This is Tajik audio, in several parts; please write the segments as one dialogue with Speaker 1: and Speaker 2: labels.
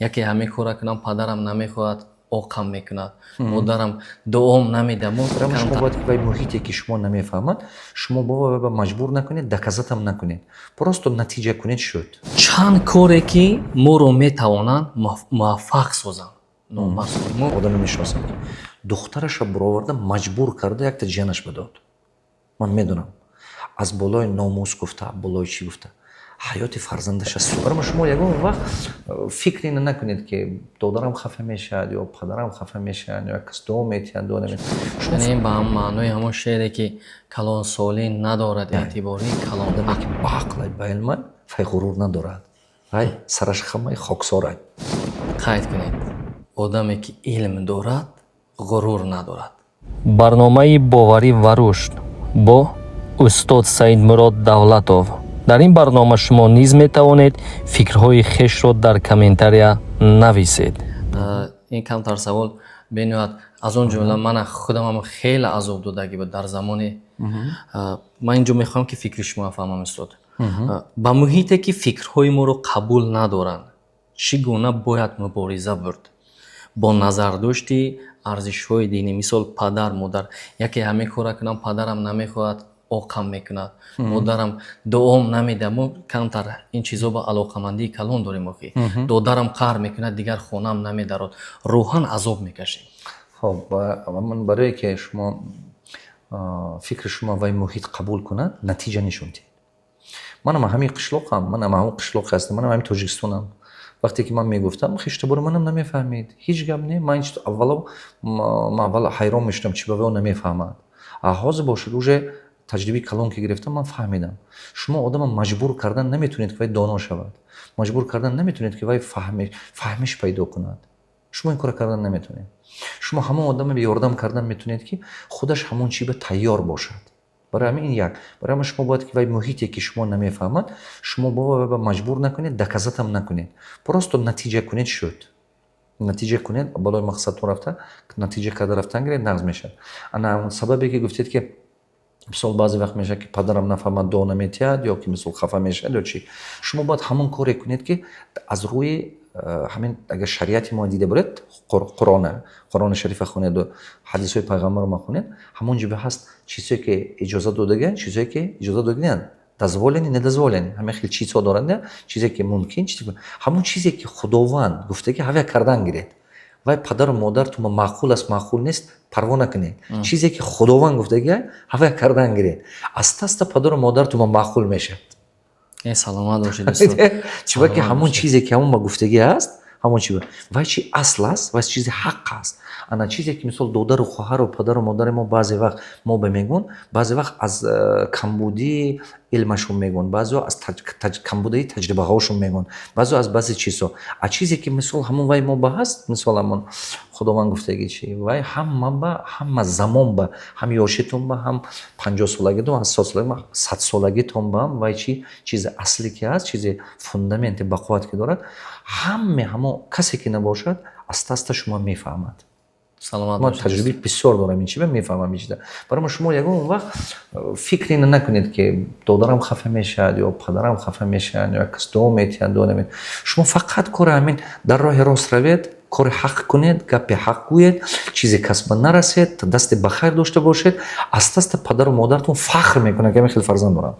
Speaker 1: яке ҳамин кора кунам, падарам намехоҳад, оқам мекунад, модарам дуом намедам.
Speaker 2: шумо бояд ки вай муҳите ки шумо намефаҳмад, шумо бо маҷбур накунед, доказатам накунед, просто натиҷа кунед шуд.
Speaker 1: Чанд коре ки моро метавонанд муваффақ созанд.
Speaker 2: одаме мешиносам ки духтараша бароварда маҷбур карда якта ҷиянаш бидод. Ман медонам аз болои номус гуфта, болои чӣ гуфта ҳаёти фарзандаша барои шумо ягон вақт фикре накунед ки додарам хафа мешавад ё падарам хафа мешавад ё кас дуо метиҳад дуо намедиҳад.
Speaker 1: Яъне ба маънои ҳамон шеъре ки калон солӣ надорад эътибори калон
Speaker 2: одаме ки ба ақлай ба илмай вай ғурур надорад, вай сараш хамаи хоксорад.
Speaker 1: қайд кунед, одаме ки илм дорад ғурур надорад. Барномаи боварӣ ва рушд бо устод Саидмурод Давлатов. дар ин барнома шумо низ метавонед фикрҳои хешро дар комментария нависед. ин камтар савол бениҳоят аз он ҷумла мана худамам хеле азоб додагӣ буд дар замони ман инҷо мехоҳам ки фикри шумо фаҳмам устод. ба муҳите ки фикрҳои моро қабул надоранд чӣ гуна бояд мубориза бурд бо назардошти арзишҳои динӣ? мисол падар модар, яке ҳамин кора кунам, падарам намехоҳад, оқам мекунад, модарам дуом намедам. мо камтар ин чизо ба алоқамандии калон дорем. додарам қаҳр мекунад, дигар хонам намедарод, рӯҳан азоб мекашем.
Speaker 2: хоб ман барое ки шумо фикри шумо вай муҳит қабул кунад, натиҷа нишон диҳед. манам ҳамин қишлоқам, манам ҳамон қишлоқи ҳастам, манам ҳамин тоҷикистонам. вақте ки ман мегуфтам хиштабори манам намефаҳмед, ҳеҷ гап не, ман аввал ҳайрон мешудам чӣ ба вай намефаҳмад. ҳозир бошад уже таҷрибаи калон ки гирифтам, ман фаҳмидам шумо одама маҷбур кардан наметавонед ки вай доно шавад, маҷбур кардан наметавонед ки вай фаҳмиш пайдо кунад. шумо ин кора кардан наметавонед. шумо ҳамон одаме ёрдам кардан метавонед ки худаш ҳамон чӣ ба тайёр бошад. барои ҳамин ин як, барои ҳамин шумо бояд ки вай муҳите ки шумо намефаҳмад, шумо ба маҷбур накунед, доказатам накунед, просто натиҷа кунед шуд. натиҷа кунед, балои мақсадтон рафта, натиҷа карда рафтан гиред, нағз мешавад. ана сабабе ки гуфтед ки мисол баъзе вақт мешавад ки падарам нафаҳмад, дуо наметиҳад ё ки мисол хафа мешавад ё чӣ, шумо бояд ҳамон коре кунед ки аз рӯи ҳамин агар шариати мо дида буред, қурони шарифа хонеду ҳадисҳои пайғамбарро хонед, ҳамон ҷо ҳаст чизое ки иҷоза додаган, чизое ки иҷоза додаган, дозволени, недозволени, ҳамин хел чизҳо доранд, чизе ки мумкин, ҳамон чизе ки худованд гуфтаги ҳавя кардан гиред. вай падару модар тума маъқул аст, маъқул нест, парво накунед. чизе ки худованд гуфтаги ҳавя кардан гиред. аста падару модар тума маъқул мешавад.
Speaker 1: саломат бошед.
Speaker 2: чиба ки ҳамон чизе ки ҳамон ба гуфтагӣ аст, ҳамон чӣ вай чи асл аст, вай чизи ҳақ аст. ана чизе ки мисол додару хоҳару падару модари мо баъзе вақт мо ба мегӯн, баъзе вақт аз камбудии илмашон мегӯн, баъзеҳо аз камбудии таҷрибаҳошон мегӯн, баъзеҳо аз баъзе чизҳо. а чизе ки мисол ҳамон вай мо ба ҳаст, мисол ҳамон худованд гуфтаги чи вай ҳама замон ба ҳам ёшитон ба ҳам 50 солагитон, 80 солагитон, 100 солагитон ба ҳам вай чи чизи асле ки ҳаст, чизи фундаменти бақувват ки дорад, ҳамон касе ки набошад аста шумо мефаҳмад. ман таҷрибаи бисёр дорам, ин чиба мефаҳмам ин чиза. барои шумо ягон вақт фикре накунед ки додарам хафа мешавад ё падарам хафа мешавад ё кас дуо метиҳад, дуо намедиҳад. шумо фақат кори ҳамин дар роҳи рост равед, кори ҳақ кунед, гапи ҳақ гӯед, чизе касба нарасед, дасти ба хайр дошта бошед, аста падару модартон фахр мекунад ки ҳамин хел фарзанд дорам.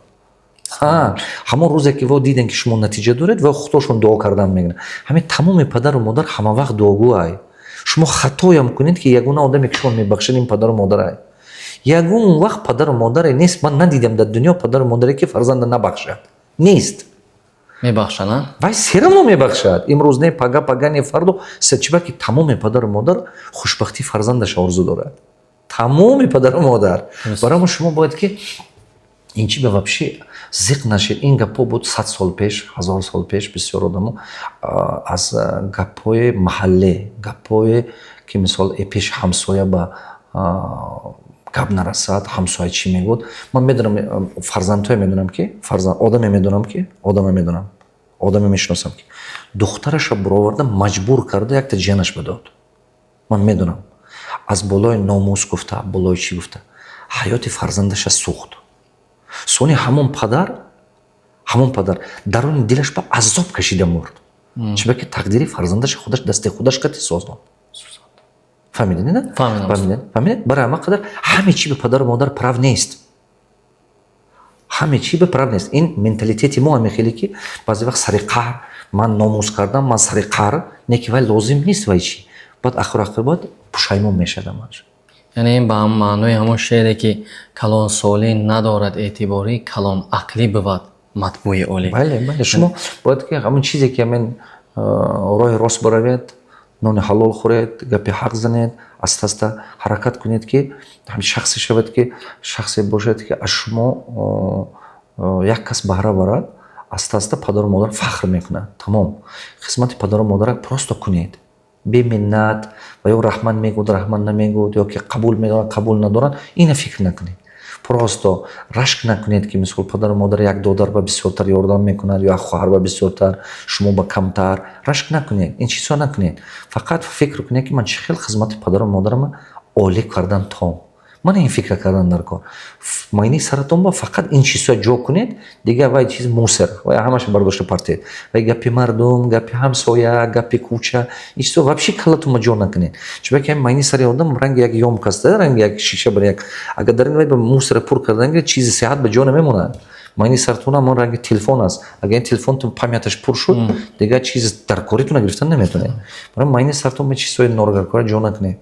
Speaker 2: ҳамон рӯзе ки во диден ки шумо натиҷа доред, ва худошон дуо кардан мегӯянд. ҳамин тамоми падару модар ҳама вақт дуогӯай. шумо хатоям кунед ки ягона одаме ки шумо мебахшед ин падару модарай. ягон вақт падару модаре нест, ман надидам дар дунё падару модаре ки фарзанда набахшад. нест.
Speaker 1: мебахшад,
Speaker 2: вай серамно мебахшад. имрӯз не пага не фардо, чиба ки тамоми падару модар хушбахти фарзандаш орзу дорад. тамоми падару модар. барои шумо бояд ки ин чи ба вабши зиқ нашед. ин гапҳо буд 100 сол пеш, 1000 сол пеш бисёр одамо аз гапҳои маҳалле, гапҳое ки мисол пеш ҳамсоя ба гап нарасад, ҳамсоя чӣ мегӯд. ман медонам фарзандҳое медонам ки одаме медонам ки одаме мешиносам ки духтараша бароварда маҷбур карда якта ҷиянаш бидод. ман медонам аз болои номус гуфта, болои чӣ гуфта ҳаёти фарзандаша сӯхт. сони ҳамон падар даруни дилаш ба азоб кашида мурд. чиба ки тақдири фарзандаши худаш дасти худаш қати созон. Фаҳмидед не? Фаҳмидед? Барои ҳама қадар ҳаме чӣ ба падару модар прав нест. ҳаме чӣ ба прав нест. Ин менталитети мо ҳаме хеле ки баъзе вақт сари қаҳр ман номус кардам, ман сари қаҳр не ки вай лозим нест вай чӣ. Баъд ахир бояд пушаймон мешавам.
Speaker 1: яъне ин ба маънои ҳамон шеъре ки калон солӣ надорад эътибори, калон ақлӣ бувад матбӯи олӣ.
Speaker 2: Бале, шумо бояд ки ҳамон чизе ки ҳамин роҳи рост баравед, нони ҳалол хӯред, гапи ҳақ занед, аста-аста ҳаракат кунед ки ҳамин шахсе шавад ки шахсе бошад ки аз шумо як кас баҳра барад, аста-аста падару модар фахр мекунад. Тамом. Хизмати падару модара просто кунед. беминнат ва ё раҳмат мегӯд раҳмат намегӯд ё ки қабул медорад қабул надорад, ина фикр накунед. Просто рашк накунед ки мисол падару модар як додар ба бисёртар ёрдам мекунад ё як хоҳар ба бисёртар, шумо ба камтар. Рашк накунед, ин чизҳо накунед. Фақат фикр кунед ки ман чӣ хел хизмати падару модарама олӣ кардан том. Мана ин фикр кардан дар кор. Майни саратон ба фақат ин чизҳо ҷо кунед, дигар вай чиз мусор, вай ҳамаш бардошта партед. Вай гапи мардум, гапи ҳамсоя, гапи кӯча, ин чизҳо вабши каллатон ба ҷо накунед. Чунки майни сари одам ранги як ёмка аст, ранги як шиша бар як. Агар дар ин вай ба мусор пур кардан гирад, чизи сеҳат ба ҷо намемонад. майни сартон ҳамон ранги телефон аст. Агар ин телефонтон памяташ пур шуд, дигар чиз дар коритона гирифтан наметонед. Майни сартон ба чизҳои норагаркора ҷо накунед.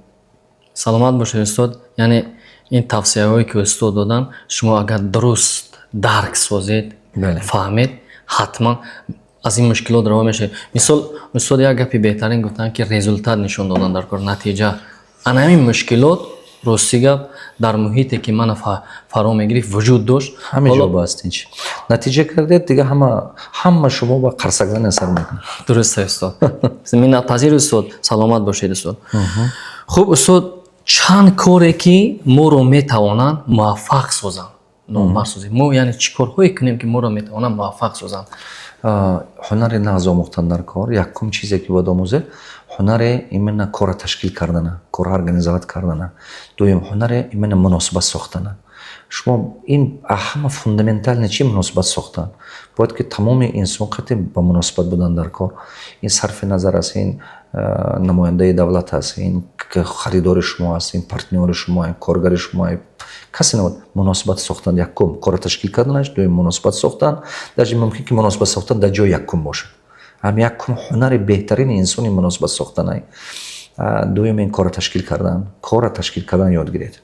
Speaker 1: Саломат бошед устод. Яъне ин тавсияҳое ки устод додан, шумо агар дуруст дарк созед, фаҳмед, ҳатман аз ин мушкилот раҳо мешавед. Мисол устод як гапи беҳтарин гуфтанд ки результат нишон додан дар кор, натиҷа. Ана ҳамин мушкилот рости гап дар муҳите ки мана фаро мегирифт вуҷуд дошт.
Speaker 2: ҳама ҷо баст инч. Натиҷа кардед дига ҳама шумо ба қарсагдан сар мекунед.
Speaker 1: Дуруст устод. Миннатпазир устод. Саломат бошед устод. Хуб устод, чанд коре ки моро метавонанд муваффақ созанд, номар созед. Мо яъне чӣ корҳое кунем ки моро метавонанд муваффақ созанд?
Speaker 2: ҳунари нағз омӯхтан дар кор, якум чизе ки бояд омӯзед, ҳунари именно кора ташкил кардана, кора организоват кардана. Дуюм ҳунари именно муносибат сохтана. Шумо ин ҳама фундаментални чӣ муносибат сохтан? Бояд ки тамоми инсон қати ба муносибат будан дар кор. Ин сарфи назар аст, ин намояндаи давлат аст, ин харидори шумо аст, ин партнёри шумо, ин коргари шумо, касе набояд муносибат сохтан. Якум кора ташкил карданаш, дуюм муносибат сохтан. даҷи мумкин ки муносибат сохтан дар ҷои якум бошад. ҳам якум ҳунари беҳтарини инсони муносибат сохтанай. дуюм ин кора ташкил кардан ёд гиред.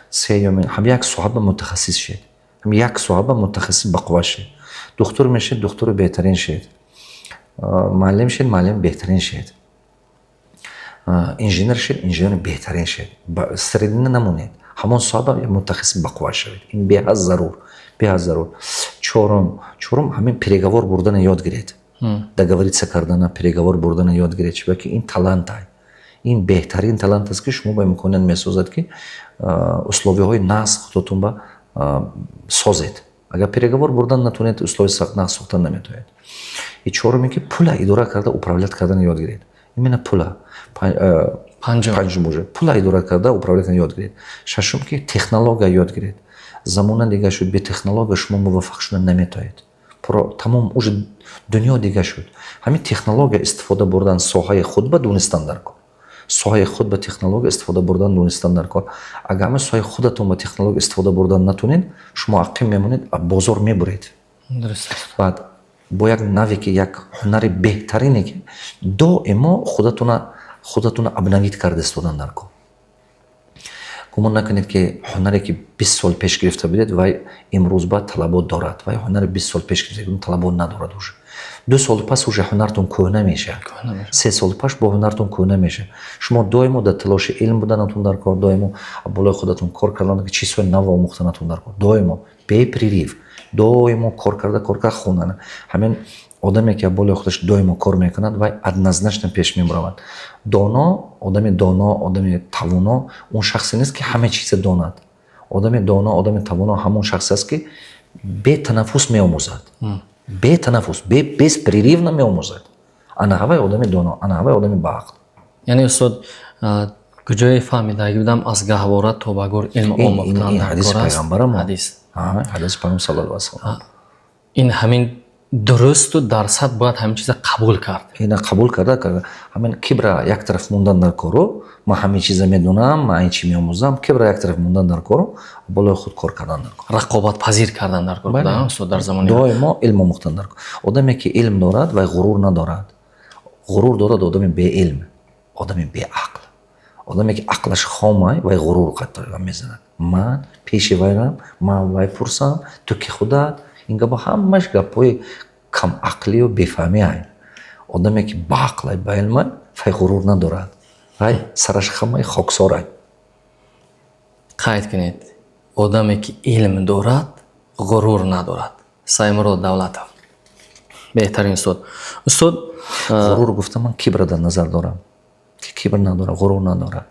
Speaker 2: сеюм ҳам як соҳаба мутахассис шед. ҳам як соҳаба мутахассис ба қувва шед. духтур мешед, духтури беҳтарин шед. муаллим шед, муаллими беҳтарин шед. инженер шед, инженери беҳтарин шед. средина намонед. ҳамон соҳаба мутахассис ба қувва шавед. ин беҳад зарур, беҳад зарур. чорум ҳамин переговор бурдана ёд гиред. договориться кардана, переговор бурдана ёд гиред. чунки ин талантай. ин беҳтарин талант аст ки шумо ба имконият месозад ки условияҳои нағз худотон ба созед. агар переговор бурдан натонед, условияи нағз сохтан наметавонед. и чорум ин ки пула идора карда управлят кардана ёд гиред. именно пула. панҷум уже пула идора карда управлят кардана ёд гиред. шашум ки технология ёд гиред. замона дига шуд, бе технология шумо муваффақ шудан наметавонед. тамом уже дунё дига шуд. ҳамин технология истифода бурдан соҳаи худ ба донистан дар кор. соҳаи худ ба технология истифода бурдан донистан дар кор. агар ҳамин соҳаи худатон ба технология истифода бурдан натонед, шумо ақим мемонед, бозор мебуред. баъд бо як навики, як ҳунари беҳтарине ки доимо худатона абнавид карда истодан дар кор. гумон накунед ки ҳунаре ки 20 сол пеш гирифта будед, вай имрӯз баъд талабот дорад. вай ҳунари 20 сол пеш гирифта талабот надорад уже. 2 соли пас уже ҳунартон кӯҳна меша. 3 соли пас бо ҳунартон кӯҳна меша. шумо доимо дар талоши илм буданатон дар кор, доимо болои худатон кор кардан ки чизҳои нав омӯхтанатон дар кор. доимо бепрерив, доимо кор карда хонана. ҳамин одаме ки болои худаш доимо кор мекунад, вай однозначно пеш мебаравад. одами тавоно он шахсе нест ки ҳама чиза донад. одами тавоно ҳамон шахсе аст ки бетанаффус меомӯзад. бетанаффус, беспреривно меомӯзад. ана ҳавай одами доно, ана ҳавай одами баақл.
Speaker 1: яъне устод, куҷое фаҳмидаги будам аз гаҳвора то ба гур илм омӯхтан дар кор аст.
Speaker 2: ҳадиси пайғамбарам. ҳадиси пайғамбар саллаллоҳу алайҳи ва саллам.
Speaker 1: ин ҳамин درست و درصد باید همین چیز قبول کرد.
Speaker 2: اینا قبول کرده همین کبر یک طرف موندن در کارو، من همه چیز میدونم، من این چی میآموزم، کبر یک طرف موندن در کارو، بالای خود کار کردن در کار.
Speaker 1: رقابت پذیر کردن در کار بودن استاد در زمانی
Speaker 2: دائما علم آموختن در کار. آدمی که علم دارد و غرور ندارد، غرور دارد آدمی بی علم، آدمی بی عقل. آدمی که عقلش خامه و غرور قطعا میزند. من پیش ویرم، من وی پرسم، تو که خودت اینگه با همش گپای کم عقلی و بیفهمی هست. آدمی که با عقل با علم وی غرور ندارد. وی سرش خامه خاکسار است.
Speaker 1: قید کنید آدمی که علم دارد غرور ندارد. سایمرود دولتov. بهترین استاد
Speaker 2: غرور گفتم من کبر در نظر دارم که کبر نداره، غرور نداره.